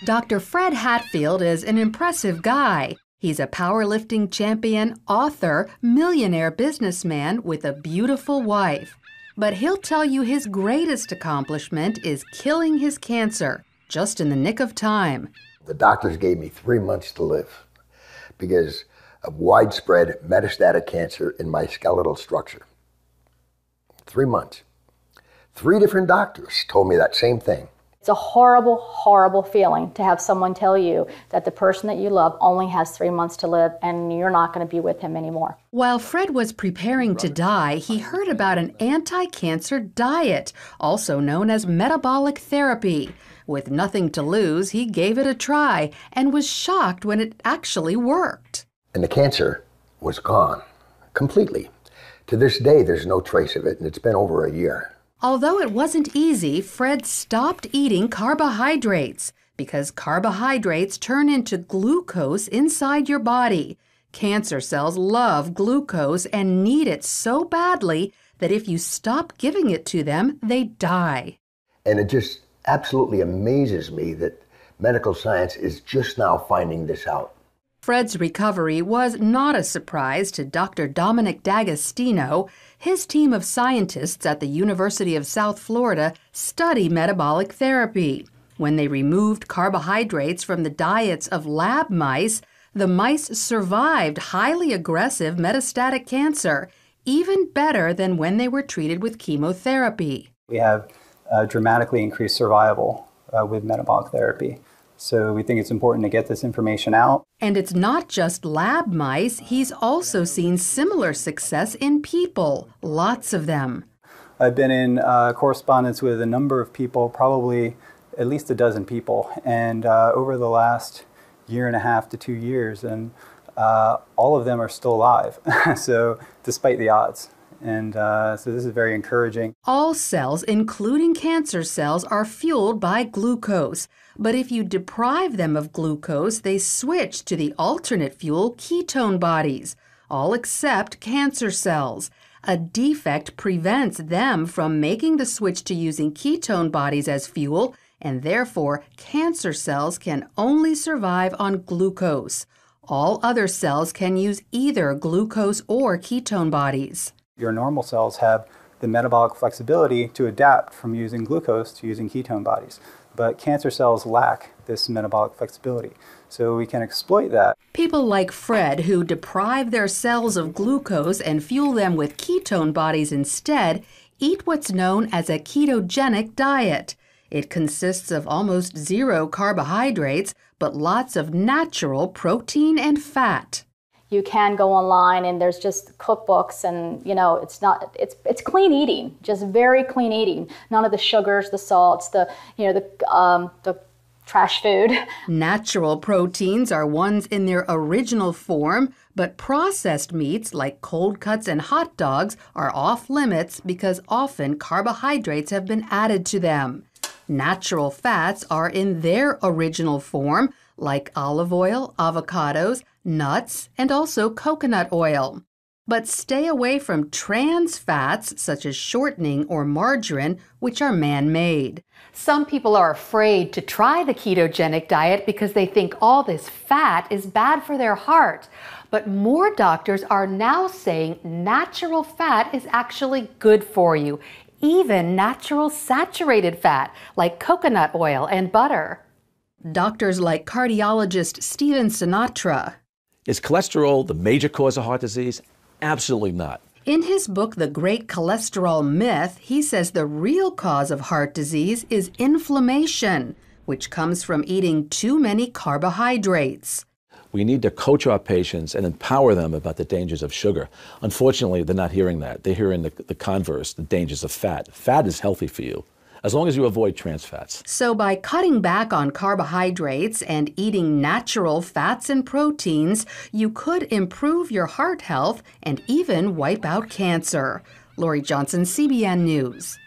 Dr. Fred Hatfield is an impressive guy. He's a powerlifting champion, author, millionaire businessman with a beautiful wife. But he'll tell you his greatest accomplishment is killing his cancer, just in the nick of time. The doctors gave me 3 months to live because of widespread metastatic cancer in my skeletal structure. 3 months. 3 different doctors told me that same thing. It's a horrible, horrible feeling to have someone tell you that the person that you love only has 3 months to live and you're not going to be with him anymore. While Fred was preparing to die, he heard about an anti-cancer diet, also known as metabolic therapy. With nothing to lose, he gave it a try and was shocked when it actually worked. And the cancer was gone, completely. To this day, there's no trace of it, and it's been over a year. Although it wasn't easy, Fred stopped eating carbohydrates because carbohydrates turn into glucose inside your body. Cancer cells love glucose and need it so badly that if you stop giving it to them, they die. And it just absolutely amazes me that medical science is just now finding this out. Fred's recovery was not a surprise to Dr. Dominic D'Agostino. His team of scientists at the University of South Florida study metabolic therapy. When they removed carbohydrates from the diets of lab mice, the mice survived highly aggressive metastatic cancer, even better than when they were treated with chemotherapy. We have dramatically increased survival with metabolic therapy. So we think it's important to get this information out. And it's not just lab mice. He's also seen similar success in people, lots of them. I've been in correspondence with a number of people, probably at least a dozen people, and over the last 1.5 to 2 years, and all of them are still alive, so despite the odds. And so this is very encouraging. All cells, including cancer cells, are fueled by glucose. But if you deprive them of glucose, they switch to the alternate fuel ketone bodies, all except cancer cells. A defect prevents them from making the switch to using ketone bodies as fuel, and therefore cancer cells can only survive on glucose. All other cells can use either glucose or ketone bodies. Your normal cells have the metabolic flexibility to adapt from using glucose to using ketone bodies. But cancer cells lack this metabolic flexibility, so we can exploit that. People like Fred, who deprive their cells of glucose and fuel them with ketone bodies instead, eat what's known as a ketogenic diet. It consists of almost 0 carbohydrates, but lots of natural protein and fat. You can go online and there's just cookbooks and, it's clean eating, just very clean eating. None of the sugars, the salts, the trash food. Natural proteins are ones in their original form, but processed meats like cold cuts and hot dogs are off limits because often carbohydrates have been added to them. Natural fats are in their original form, like olive oil, avocados, nuts, and also coconut oil. But stay away from trans fats such as shortening or margarine, which are man-made. Some people are afraid to try the ketogenic diet because they think all this fat is bad for their heart. But more doctors are now saying natural fat is actually good for you, even natural saturated fat like coconut oil and butter. Doctors like cardiologist Stephen Sinatra. Is cholesterol the major cause of heart disease? Absolutely not. In his book, The Great Cholesterol Myth, he says the real cause of heart disease is inflammation, which comes from eating too many carbohydrates. We need to coach our patients and empower them about the dangers of sugar. Unfortunately, they're not hearing that. They're hearing the converse, the dangers of fat. Fat is healthy for you, as long as you avoid trans fats. So by cutting back on carbohydrates and eating natural fats and proteins, you could improve your heart health and even wipe out cancer. Lori Johnson, CBN News.